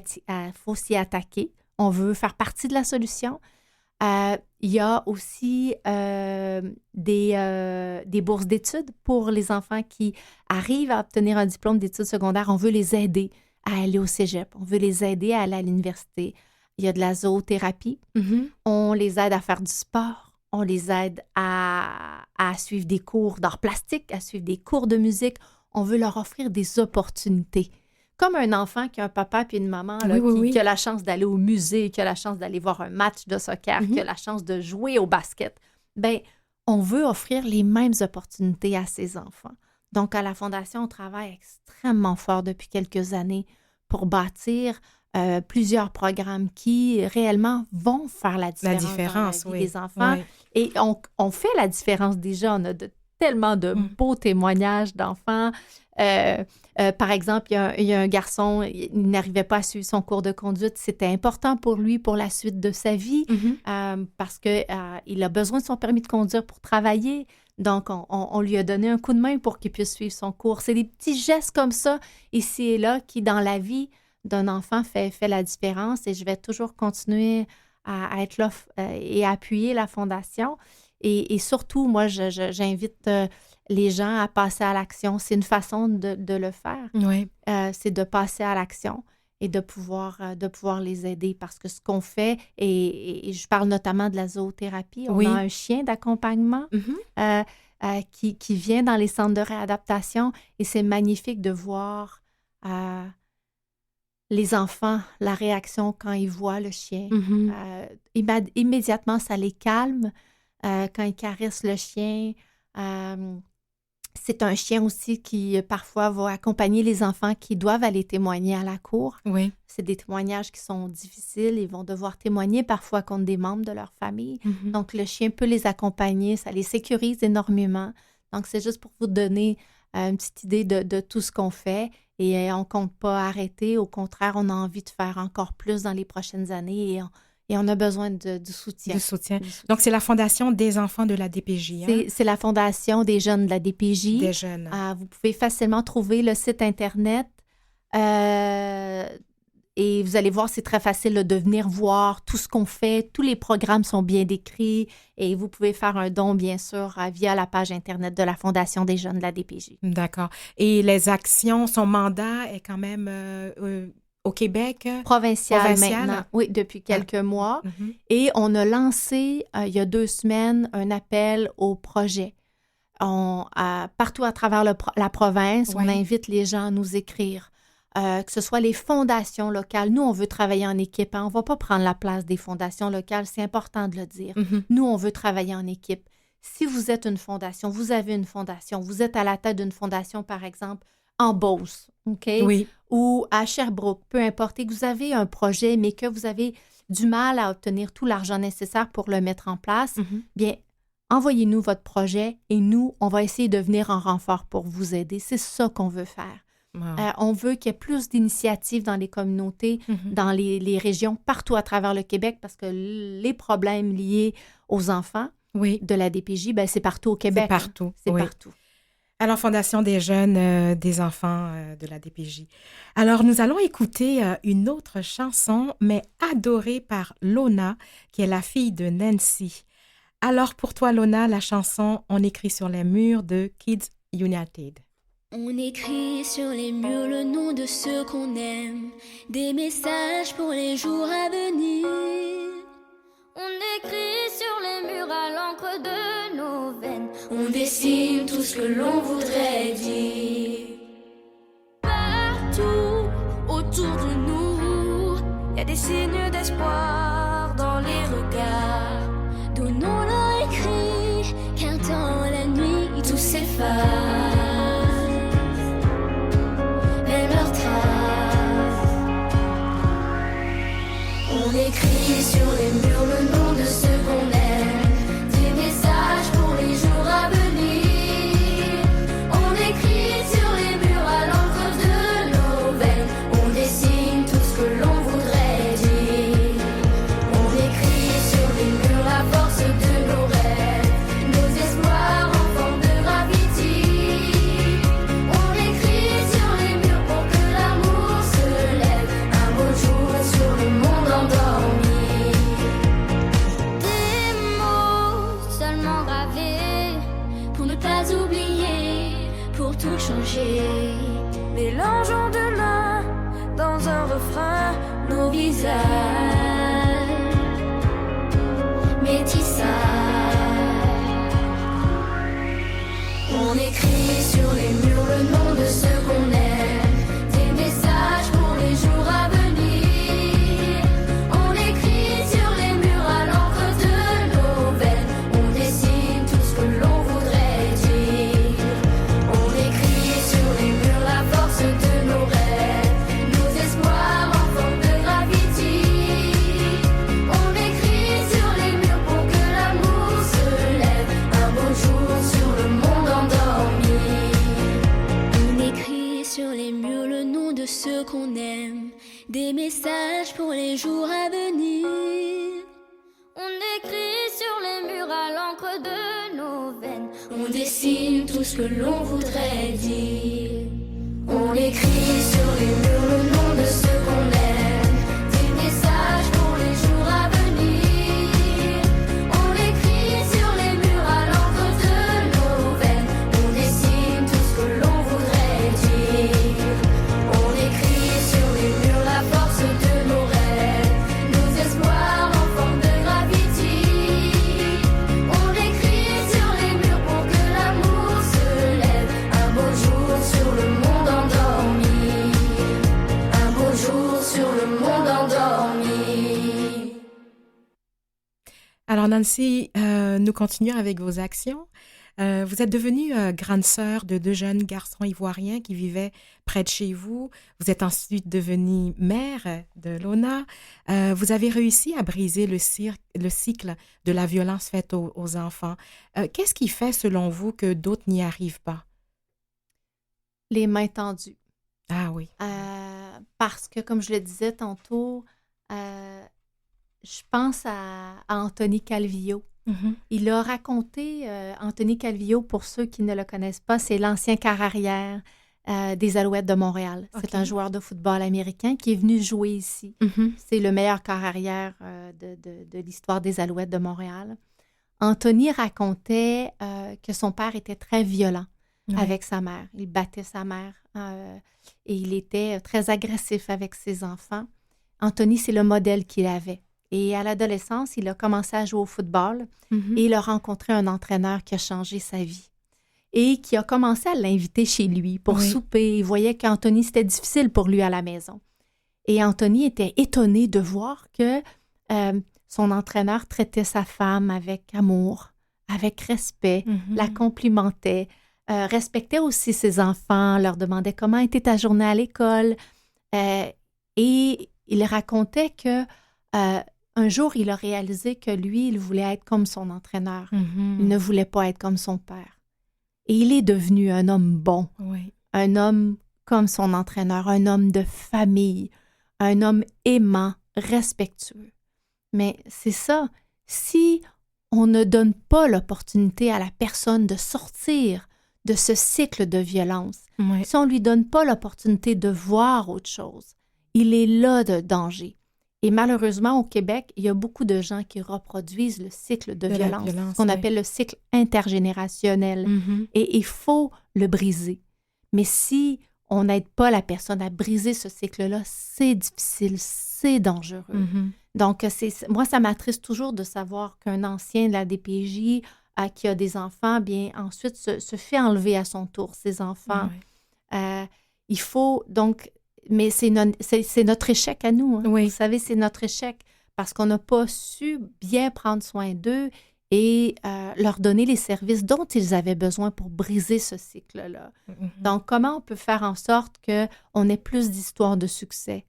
attaquer. On veut faire partie de la solution. Il y a aussi des bourses d'études pour les enfants qui arrivent à obtenir un diplôme d'études secondaires. On veut les aider à aller au cégep. On veut les aider à aller à l'université. Il y a de la zoothérapie. On les aide à faire du sport. On les aide à suivre des cours d'art plastique, à suivre des cours de musique. On veut leur offrir des opportunités. Comme un enfant qui a un papa puis une maman là, qui a la chance d'aller au musée, qui a la chance d'aller voir un match de soccer, qui a la chance de jouer au basket, bien, on veut offrir les mêmes opportunités à ces enfants. Donc, à la Fondation, on travaille extrêmement fort depuis quelques années pour bâtir plusieurs programmes qui réellement vont faire la différence dans la vie des enfants. Et on fait la différence déjà. On a tellement de beaux témoignages d'enfants. Par exemple, il y a un garçon, il n'arrivait pas à suivre son cours de conduite. C'était important pour lui, pour la suite de sa vie, parce qu'il a besoin de son permis de conduire pour travailler. Donc, on lui a donné un coup de main pour qu'il puisse suivre son cours. C'est des petits gestes comme ça, ici et là, qui, dans la vie d'un enfant, fait la différence. Et je vais toujours continuer à être là et à appuyer la Fondation. Et surtout, moi, j'invite les gens à passer à l'action. C'est une façon de le faire. Oui. C'est de passer à l'action et de pouvoir les aider. Parce que ce qu'on fait, et je parle notamment de la zoothérapie, on a un chien d'accompagnement qui vient dans les centres de réadaptation et c'est magnifique de voir les enfants, la réaction quand ils voient le chien. Immédiatement, ça les calme. Quand ils caressent le chien, c'est un chien aussi qui, parfois, va accompagner les enfants qui doivent aller témoigner à la cour. Oui. C'est des témoignages qui sont difficiles. Ils vont devoir témoigner parfois contre des membres de leur famille. Donc, le chien peut les accompagner. Ça les sécurise énormément. Donc, c'est juste pour vous donner une petite idée de tout ce qu'on fait. Et on ne compte pas arrêter. Au contraire, on a envie de faire encore plus dans les prochaines années et on a besoin du soutien. Du soutien. Donc, c'est la Fondation des enfants de la DPJ. Hein? C'est la Fondation des jeunes de la DPJ. Des jeunes. Vous pouvez facilement trouver le site Internet et vous allez voir, c'est très facile de venir voir tout ce qu'on fait. Tous les programmes sont bien décrits et vous pouvez faire un don, bien sûr, via la page Internet de la Fondation des jeunes de la DPJ. D'accord. Et les actions, son mandat est quand même au Québec. Provincial maintenant, oui, depuis quelques mois. Mhm. Et on a lancé, il y a 2 semaines, un appel au projet. Partout à travers la province, on invite les gens à nous écrire, que ce soit les fondations locales. Nous, on veut travailler en équipe. Hein. On ne va pas prendre la place des fondations locales, c'est important de le dire. Mhm. Nous, on veut travailler en équipe. Si vous êtes une fondation, vous avez une fondation, vous êtes à la tête d'une fondation, par exemple, en Beauce, OK? Oui. Ou à Sherbrooke, peu importe, et que vous avez un projet, mais que vous avez du mal à obtenir tout l'argent nécessaire pour le mettre en place, Mhm. bien, envoyez-nous votre projet et nous, on va essayer de venir en renfort pour vous aider. C'est ça qu'on veut faire. Wow. On veut qu'il y ait plus d'initiatives dans les communautés, Mhm. dans les régions, partout à travers le Québec, parce que les problèmes liés aux enfants Oui. de la DPJ, ben, c'est partout au Québec. C'est partout. C'est oui. partout. Alors, Fondation des jeunes, des enfants de la DPJ. Alors, nous allons écouter une autre chanson, mais adorée par Lona, qui est la fille de Nancy. Alors, pour toi, Lona, la chanson « On écrit sur les murs » de Kids United. On écrit sur les murs le nom de ceux qu'on aime, des messages pour les jours à venir. On écrit sur les murs à l'encre de nos veines, on dessine tout ce que l'on voudrait dire. Partout autour de nous, il y a des signes d'espoir dans les regards. Donnons-leur écrit, car dans la nuit tout s'efface. On écrit sur les murs le nom de ceux qu'on aime, des messages pour les jours à venir. On écrit sur les murs à l'encre de nos veines, on dessine tout ce que l'on voudrait dire. On écrit sur les murs la force de nos rêves, nos espoirs en forme de gravity. On écrit sur les murs pour que l'amour se lève, un beau jour sur le monde endormi. Des mots seulement gravés pour ne pas oublier, pour tout changer. Mélangeons demain dans un refrain nos visages, métissage. On écrit sur les murs le nom de ceux qu'on aime, des messages pour les jours à venir. On écrit sur les murs à l'encre de nos veines, on dessine tout ce que l'on voudrait dire. On écrit sur les murs la force de nos rêves, nos espoirs en forme de gravity. On écrit sur les murs pour que l'amour se lève, un beau jour sur le monde endormi. On écrit sur les murs le nom de ceux qu'on aime, des messages pour les jours à venir. On écrit sur les murs à l'encre de nos veines, on dessine tout ce que l'on voudrait dire. On écrit sur les murs le nom de ceux qu'on aime, des messages pour les jours à venir. On écrit sur les murs à l'encre de nos veines, on dessine tout ce que l'on voudrait dire. On écrit sur les murs la force de nos rêves, nos espoirs en forme de gravity. On écrit sur les murs pour que l'amour se lève, un beau jour sur le monde endormi. Un beau jour sur le monde endormi. Alors, Nancy, nous continuons avec vos actions. Vous êtes devenue grande sœur de 2 jeunes garçons ivoiriens qui vivaient près de chez vous. Vous êtes ensuite devenue mère de Lona. Vous avez réussi à briser le cycle de la violence faite aux enfants. Qu'est-ce qui fait, selon vous, que d'autres n'y arrivent pas? Les mains tendues. Ah oui. Parce que, comme je le disais tantôt, je pense à Anthony Calvillo. Mhm. Il a raconté, Anthony Calvillo, pour ceux qui ne le connaissent pas, c'est l'ancien quart arrière des Alouettes de Montréal. Ok. C'est un joueur de football américain qui est venu jouer ici. Mhm. C'est le meilleur quart arrière de l'histoire des Alouettes de Montréal. Anthony racontait que son père était très violent Ouais. avec sa mère. Il battait sa mère et il était très agressif avec ses enfants. Anthony, c'est le modèle qu'il avait. Et à l'adolescence, il a commencé à jouer au football et il a rencontré un entraîneur qui a changé sa vie et qui a commencé à l'inviter chez lui pour souper. Il voyait qu'Anthony, c'était difficile pour lui à la maison. Et Anthony était étonné de voir que son entraîneur traitait sa femme avec amour, avec respect, la complimentait, respectait aussi ses enfants, leur demandait comment était ta journée à l'école. Et il racontait que un jour, il a réalisé que lui, il voulait être comme son entraîneur. Il ne voulait pas être comme son père. Et il est devenu un homme bon, un homme comme son entraîneur, un homme de famille, un homme aimant, respectueux. Mais c'est ça, si on ne donne pas l'opportunité à la personne de sortir de ce cycle de violence, si on ne lui donne pas l'opportunité de voir autre chose, il est là de danger. Et malheureusement, au Québec, il y a beaucoup de gens qui reproduisent le cycle de violence, ce qu'on appelle le cycle intergénérationnel. Et il faut le briser. Mais si on n'aide pas la personne à briser ce cycle-là, c'est difficile, c'est dangereux. Donc, moi, ça m'attriste toujours de savoir qu'un ancien de la DPJ qui a des enfants, bien ensuite se fait enlever à son tour ses enfants. Il faut donc... Mais c'est notre échec à nous. Vous savez, c'est notre échec parce qu'on n'a pas su bien prendre soin d'eux et leur donner les services dont ils avaient besoin pour briser ce cycle-là. Donc, comment on peut faire en sorte qu'on ait plus d'histoires de succès?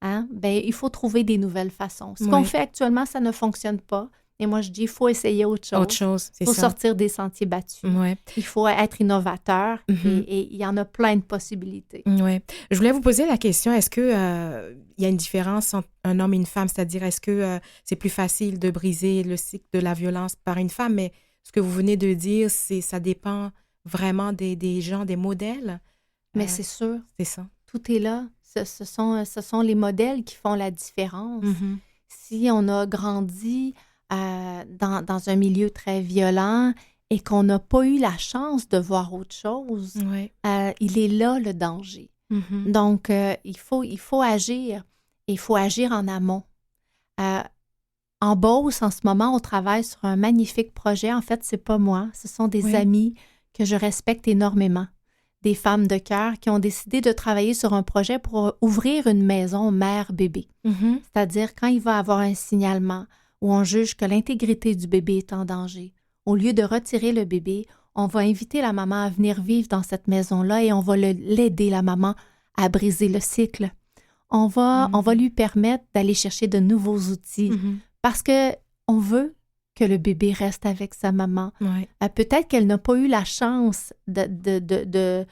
Bien, il faut trouver des nouvelles façons. Ce qu'on fait actuellement, ça ne fonctionne pas. Et moi, je dis, il faut essayer autre chose. Il faut sortir des sentiers battus. Il faut être innovateur et il y en a plein de possibilités. Je voulais vous poser la question, est-ce qu'il y a une différence entre un homme et une femme? C'est-à-dire, est-ce que c'est plus facile de briser le cycle de la violence par une femme? Mais ce que vous venez de dire, ça dépend vraiment des gens, des modèles. Mais c'est sûr. C'est ça. Tout est là. Ce sont les modèles qui font la différence. Si on a grandi... dans un milieu très violent et qu'on n'a pas eu la chance de voir autre chose, il est là le danger. Donc, il faut agir et il faut agir en amont. En Beauce, en ce moment, on travaille sur un magnifique projet. En fait, c'est pas moi, ce sont des amis que je respecte énormément, des femmes de cœur qui ont décidé de travailler sur un projet pour ouvrir une maison mère-bébé. C'est-à-dire, quand il va avoir un signalement, où on juge que l'intégrité du bébé est en danger. Au lieu de retirer le bébé, on va inviter la maman à venir vivre dans cette maison-là et on va l'aider, la maman, à briser le cycle. On va lui permettre d'aller chercher de nouveaux outils parce qu'on veut que le bébé reste avec sa maman. Peut-être qu'elle n'a pas eu la chance de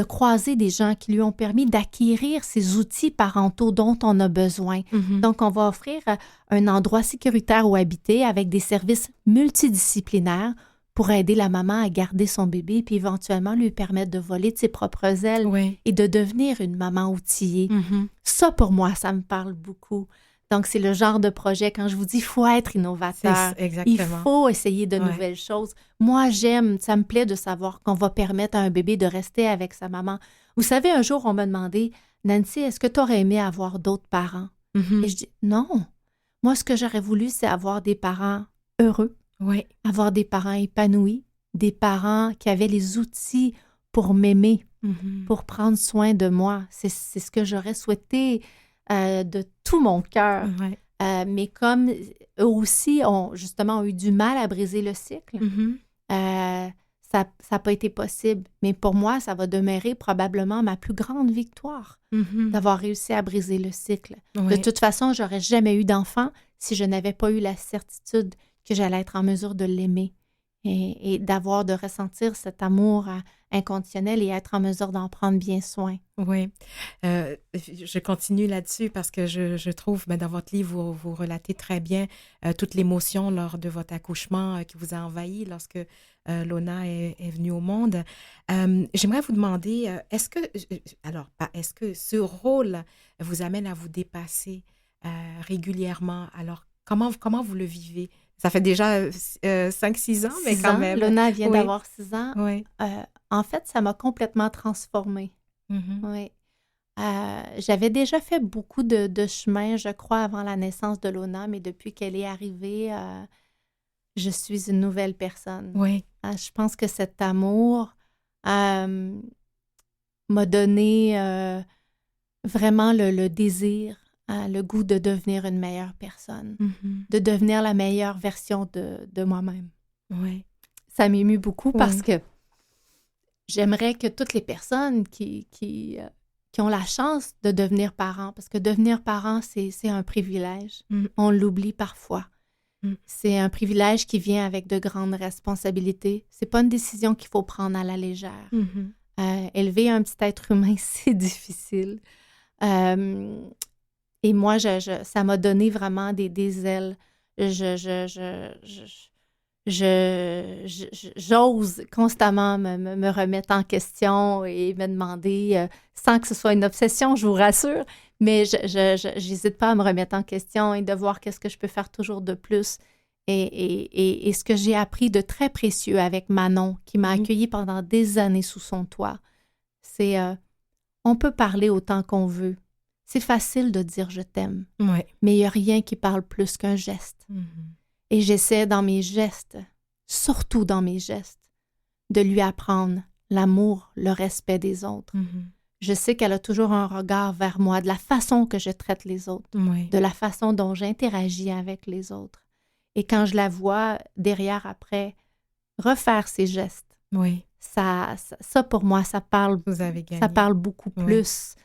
croiser des gens qui lui ont permis d'acquérir ces outils parentaux dont on a besoin. Donc, on va offrir un endroit sécuritaire où habiter avec des services multidisciplinaires pour aider la maman à garder son bébé puis éventuellement lui permettre de voler de ses propres ailes et de devenir une maman outillée. Ça, pour moi, ça me parle beaucoup. Donc, c'est le genre de projet, quand je vous dis, il faut être innovateur. Il faut essayer de nouvelles choses. Moi, ça me plaît de savoir qu'on va permettre à un bébé de rester avec sa maman. Vous savez, un jour, on m'a demandé, Nancy, est-ce que tu aurais aimé avoir d'autres parents? Et je dis, non. Moi, ce que j'aurais voulu, c'est avoir des parents heureux, avoir des parents épanouis, des parents qui avaient les outils pour m'aimer, pour prendre soin de moi. C'est ce que j'aurais souhaité de tout mon cœur. Mais comme eux aussi ont eu du mal à briser le cycle, ça n'a pas été possible. Mais pour moi, ça va demeurer probablement ma plus grande victoire d'avoir réussi à briser le cycle. De toute façon, j'aurais jamais eu d'enfant si je n'avais pas eu la certitude que j'allais être en mesure de l'aimer et de ressentir cet amour inconditionnel et être en mesure d'en prendre bien soin. Je continue là-dessus parce que je trouve, dans votre livre, vous relatez très bien toute l'émotion lors de votre accouchement qui vous a envahi lorsque Lona est venue au monde. J'aimerais vous demander, est-ce que ce rôle vous amène à vous dépasser régulièrement? Alors, comment vous le vivez? Ça fait déjà 5-6 ans, mais quand même. Lona vient d'avoir 6 ans. En fait, ça m'a complètement transformée. Mhm. Oui. J'avais déjà fait beaucoup de chemin, je crois, avant la naissance de Lona, mais depuis qu'elle est arrivée, je suis une nouvelle personne. Oui. Je pense que cet amour m'a donné vraiment le désir, le goût de devenir une meilleure personne, Mhm. de devenir la meilleure version de moi-même. Oui. Ça m'émue beaucoup parce Oui. que j'aimerais que toutes les personnes qui ont la chance de devenir parents, parce que devenir parent, c'est un privilège. Mm. On l'oublie parfois. Mm. C'est un privilège qui vient avec de grandes responsabilités. C'est pas une décision qu'il faut prendre à la légère. Mhm. Élever un petit être humain, c'est difficile. Et moi, ça m'a donné vraiment des ailes. J'ose constamment me remettre en question et me demander, sans que ce soit une obsession, je vous rassure, mais j'hésite pas à me remettre en question et de voir qu'est-ce que je peux faire toujours de plus. Et ce que j'ai appris de très précieux avec Manon, qui m'a accueillie pendant des années sous son toit, c'est on peut parler autant qu'on veut. C'est facile de dire « je t'aime Oui. », mais il n'y a rien qui parle plus qu'un geste. Mhm. Et j'essaie dans mes gestes, surtout dans mes gestes, de lui apprendre l'amour, le respect des autres. Mhm. Je sais qu'elle a toujours un regard vers moi, de la façon que je traite les autres, Oui. de la façon dont j'interagis avec les autres. Et quand je la vois derrière après refaire ses gestes, Oui. ça pour moi, ça parle Vous avez gagné. ça parle beaucoup Oui. plus.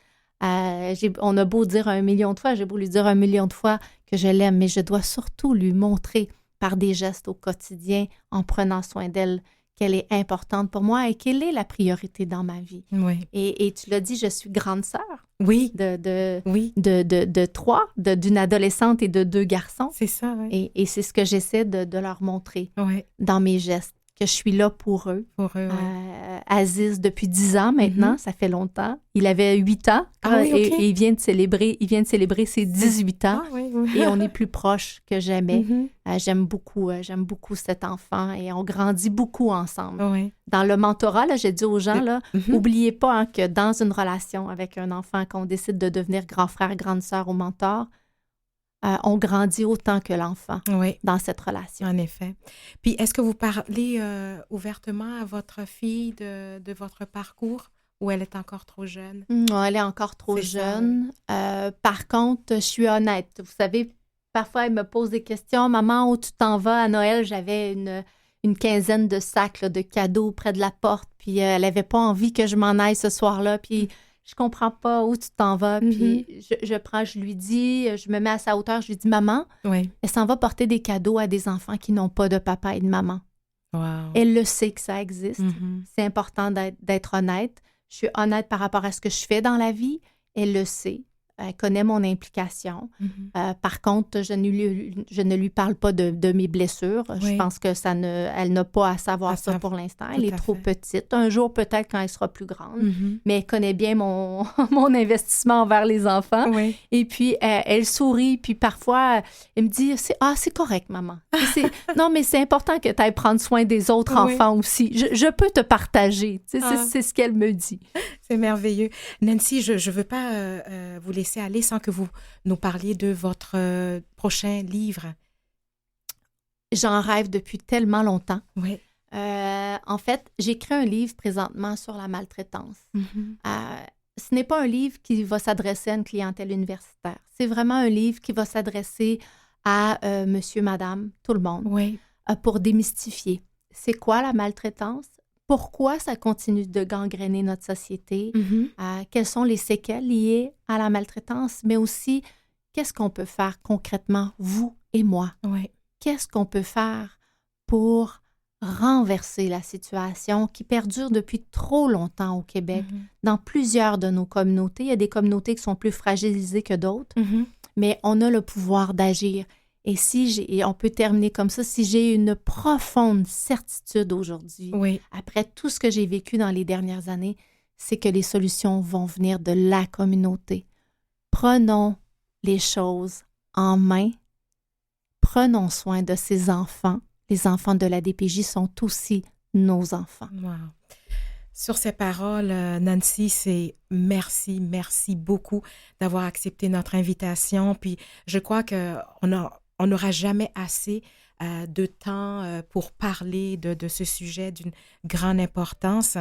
On a beau dire 1 million de fois, j'ai beau lui dire 1 million de fois que je l'aime, mais je dois surtout lui montrer par des gestes au quotidien, en prenant soin d'elle, qu'elle est importante pour moi et qu'elle est la priorité dans ma vie. Oui. Et tu l'as dit, je suis grande sœur Oui. de Oui. 3, d'une adolescente et de 2 garçons. C'est ça, oui. Et c'est ce que j'essaie de leur montrer Oui. dans mes gestes, que je suis là pour eux. Pour eux, oui. Aziz, depuis 10 ans maintenant, ça fait longtemps. Il avait 8 ans Ah oui, ok. et il vient de célébrer ses 18 ans. Ah oui, oui. Et on est plus proches que jamais. Mhm. J'aime beaucoup cet enfant et on grandit beaucoup ensemble. Oui. Dans le mentorat, là, j'ai dit aux gens, là, Mhm. oubliez pas que dans une relation avec un enfant, qu'on décide de devenir grand frère, grande sœur ou mentor, on grandit autant que l'enfant Oui. dans cette relation. En effet. Puis, est-ce que vous parlez ouvertement à votre fille de votre parcours ou elle est encore trop jeune? Non, elle est encore trop C'est ça, jeune. Par contre, je suis honnête. Vous savez, parfois, elle me pose des questions. « Maman, où tu t'en vas? » À Noël, j'avais une quinzaine de sacs là, de cadeaux près de la porte. Puis, elle n'avait pas envie que je m'en aille ce soir-là. Puis, je comprends pas où tu t'en vas. Puis, je lui dis, je me mets à sa hauteur, je lui dis « Maman, Oui. elle s'en va porter des cadeaux à des enfants qui n'ont pas de papa et de maman. » Wow. Elle le sait que ça existe. Mhm. C'est important d'être honnête. Je suis honnête par rapport à ce que je fais dans la vie. Elle le sait. Elle connaît mon implication. Mhm. Par contre, je ne lui parle pas de mes blessures. Oui. Je pense que elle n'a pas à savoir ça pour l'instant. Elle est trop petite. Un jour, peut-être, quand elle sera plus grande. Mhm. Mais elle connaît bien mon investissement envers les enfants. Oui. Et puis, elle sourit. Puis parfois, elle me dit, c'est correct, maman. Non, mais c'est important que tu ailles prendre soin des autres Oui. enfants aussi. Je peux te partager. Tu sais, Ah. c'est ce qu'elle me dit. C'est merveilleux. Nancy, je ne veux pas vous laisser aller sans que vous nous parliez de votre prochain livre. J'en rêve depuis tellement longtemps. Oui. En fait, j'écris un livre présentement sur la maltraitance. Mhm. Ce n'est pas un livre qui va s'adresser à une clientèle universitaire. C'est vraiment un livre qui va s'adresser à monsieur, madame, tout le monde, Oui. pour démystifier. C'est quoi la maltraitance? Pourquoi ça continue de gangréner notre société? Mhm. Quelles sont les séquelles liées à la maltraitance? Mais aussi, qu'est-ce qu'on peut faire concrètement, vous et moi? Oui. Qu'est-ce qu'on peut faire pour renverser la situation qui perdure depuis trop longtemps au Québec, Mhm. dans plusieurs de nos communautés? Il y a des communautés qui sont plus fragilisées que d'autres, Mhm. mais on a le pouvoir d'agir. Et on peut terminer comme ça, si j'ai une profonde certitude aujourd'hui, Oui. après tout ce que j'ai vécu dans les dernières années, c'est que les solutions vont venir de la communauté. Prenons les choses en main. Prenons soin de ces enfants. Les enfants de la DPJ sont aussi nos enfants. Wow. Sur ces paroles, Nancy, c'est merci beaucoup d'avoir accepté notre invitation. Puis je crois qu'on n'aura jamais assez de temps pour parler de ce sujet d'une grande importance.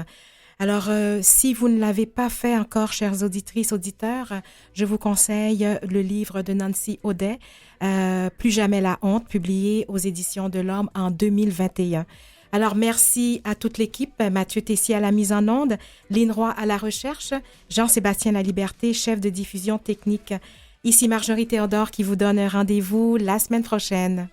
Alors, si vous ne l'avez pas fait encore, chères auditrices, auditeurs, je vous conseille le livre de Nancy Audet, Plus jamais la honte, publié aux Éditions de l'Homme en 2021. Alors, merci à toute l'équipe, Mathieu Tessier à la mise en onde, Lynn Roy à la recherche, Jean-Sébastien Laliberté, chef de diffusion technique. Ici Marjorie Théodore qui vous donne un rendez-vous la semaine prochaine.